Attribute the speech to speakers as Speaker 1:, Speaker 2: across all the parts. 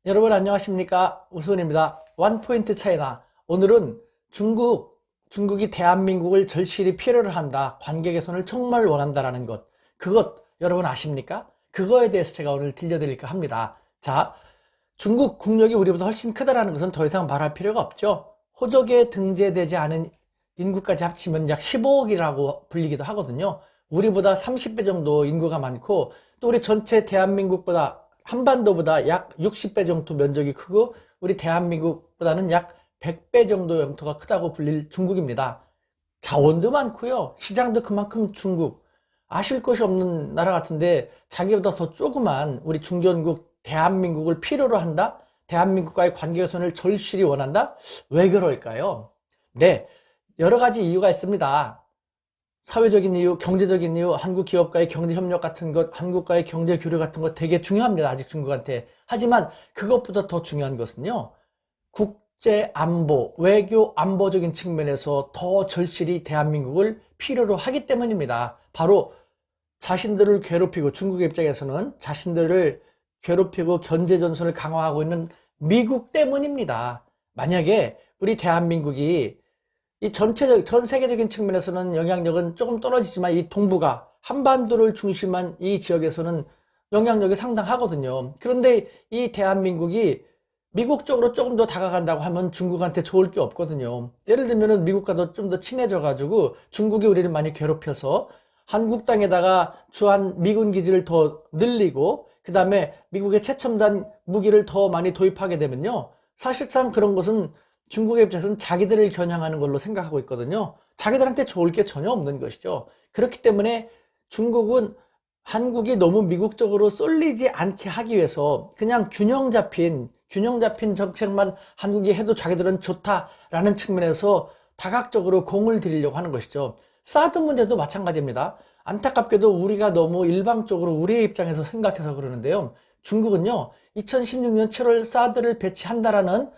Speaker 1: 여러분 안녕하십니까? 우수은입니다. 원포인트 차이나. 오늘은 중국이 대한민국을 절실히 필요로 한다. 관계 개선을 정말 원한다라는 것. 그것 여러분 아십니까? 그거에 대해서 제가 오늘 들려드릴까 합니다. 자, 중국 국력이 우리보다 훨씬 크다라는 것은 더 이상 말할 필요가 없죠. 호적에 등재되지 않은 인구까지 합치면 약 15억이라고 불리기도 하거든요. 우리보다 30배 정도 인구가 많고 또 우리 전체 대한민국보다 한반도보다 약 60배 정도 면적이 크고 우리 대한민국보다는 약 100배 정도 영토가 크다고 불릴 중국입니다. 자원도 많고요. 시장도 그만큼 중국. 아실 것이 없는 나라 같은데 자기보다 더 조그만 우리 중견국 대한민국을 필요로 한다? 대한민국과의 관계 개선을 절실히 원한다? 왜 그럴까요? 네, 여러 가지 이유가 있습니다. 사회적인 이유, 경제적인 이유, 한국 기업과의 경제 협력 같은 것, 한국과의 경제 교류 같은 것 되게 중요합니다. 아직 중국한테. 하지만 그것보다 더 중요한 것은요. 국제 안보, 외교 안보적인 측면에서 더 절실히 대한민국을 필요로 하기 때문입니다. 바로 자신들을 괴롭히고 중국의 입장에서는 자신들을 괴롭히고 견제 전선을 강화하고 있는 미국 때문입니다. 만약에 우리 대한민국이 이 전 세계적인 측면에서는 영향력은 조금 떨어지지만 이 동북아, 한반도를 중심한 이 지역에서는 영향력이 상당하거든요. 그런데 이 대한민국이 미국 쪽으로 조금 더 다가간다고 하면 중국한테 좋을 게 없거든요. 예를 들면은 미국과 좀 더 친해져 가지고 중국이 우리를 많이 괴롭혀서 한국 땅에다가 주한 미군 기지를 더 늘리고 그 다음에 미국의 최첨단 무기를 더 많이 도입하게 되면요. 사실상 그런 것은 중국의 입장에서는 자기들을 겨냥하는 걸로 생각하고 있거든요. 자기들한테 좋을 게 전혀 없는 것이죠. 그렇기 때문에 중국은 한국이 너무 미국적으로 쏠리지 않게 하기 위해서 그냥 균형 잡힌 정책만 한국이 해도 자기들은 좋다라는 측면에서 다각적으로 공을 들이려고 하는 것이죠. 사드 문제도 마찬가지입니다. 안타깝게도 우리가 너무 일방적으로 우리의 입장에서 생각해서 그러는데요. 중국은요, 2016년 7월 사드를 배치한다라는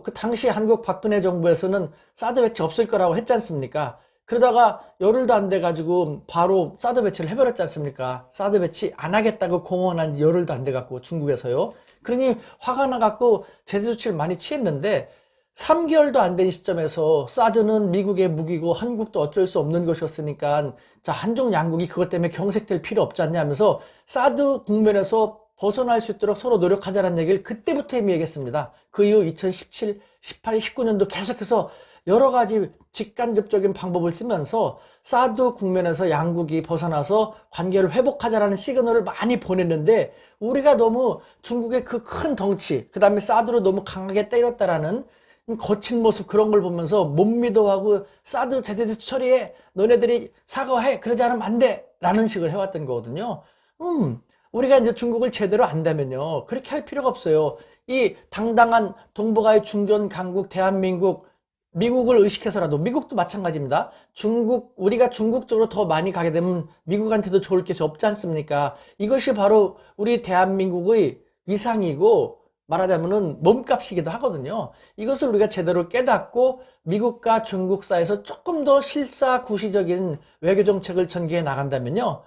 Speaker 1: 그 당시 한국 박근혜 정부에서는 사드 배치 없을 거라고 했지 않습니까? 그러다가 열흘도 안 돼가지고 바로 사드 배치를 해버렸지 않습니까? 사드 배치 안 하겠다고 공언한 지 열흘도 안 돼갖고 중국에서요. 그러니 화가 나갖고 제재 조치를 많이 취했는데 3개월도 안 된 시점에서 사드는 미국의 무기고 한국도 어쩔 수 없는 것이었으니까 자, 한중 양국이 그것 때문에 경색될 필요 없지 않냐 하면서 사드 국면에서 벗어날 수 있도록 서로 노력하자는 얘기를 그때부터 이미 얘기했습니다. 그 이후 2017, 18, 19년도 계속해서 여러 가지 직간접적인 방법을 쓰면서 사드 국면에서 양국이 벗어나서 관계를 회복하자라는 시그널을 많이 보냈는데 우리가 너무 중국의 그 큰 덩치, 그 다음에 사드로 너무 강하게 때렸다라는 거친 모습 그런 걸 보면서 못 믿어하고 사드 제재 처리해, 너네들이 사과해, 그러지 않으면 안 돼 라는 식으로 해왔던 거거든요. 우리가 이제 중국을 제대로 안다면요 그렇게 할 필요가 없어요. 이 당당한 동북아의 중견 강국 대한민국, 미국을 의식해서라도, 미국도 마찬가지입니다. 우리가 중국 쪽으로 더 많이 가게 되면 미국한테도 좋을 게 없지 않습니까? 이것이 바로 우리 대한민국의 위상이고 말하자면은 몸값이기도 하거든요. 이것을 우리가 제대로 깨닫고 미국과 중국 사이에서 조금 더 실사구시적인 외교 정책을 전개해 나간다면요.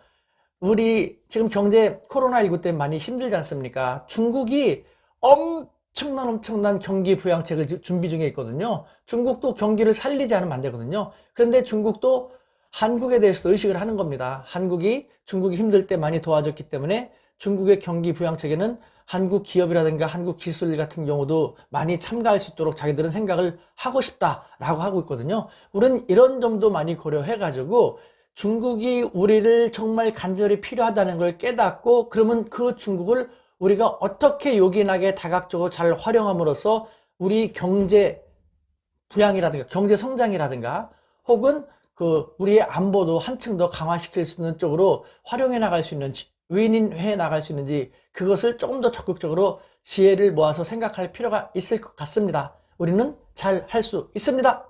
Speaker 1: 우리 지금 경제 코로나19 때문에 많이 힘들지 않습니까? 중국이 엄청난 경기 부양책을 준비 중에 있거든요. 중국도 경기를 살리지 않으면 안 되거든요. 그런데 중국도 한국에 대해서 의식을 하는 겁니다. 중국이 힘들 때 많이 도와줬기 때문에 중국의 경기 부양책에는 한국 기업이라든가 한국 기술 같은 경우도 많이 참가할 수 있도록 자기들은 생각을 하고 싶다라고 하고 있거든요. 우리는 이런 점도 많이 고려해가지고 중국이 우리를 정말 간절히 필요하다는 걸 깨닫고 그러면 그 중국을 우리가 어떻게 요긴하게 다각적으로 잘 활용함으로써 우리 경제 부양이라든가 경제 성장이라든가 혹은 우리의 안보도 한층 더 강화시킬 수 있는 쪽으로 활용해 나갈 수 있는지 윈윈해 나갈 수 있는지 그것을 조금 더 적극적으로 지혜를 모아서 생각할 필요가 있을 것 같습니다. 우리는 잘 할 수 있습니다.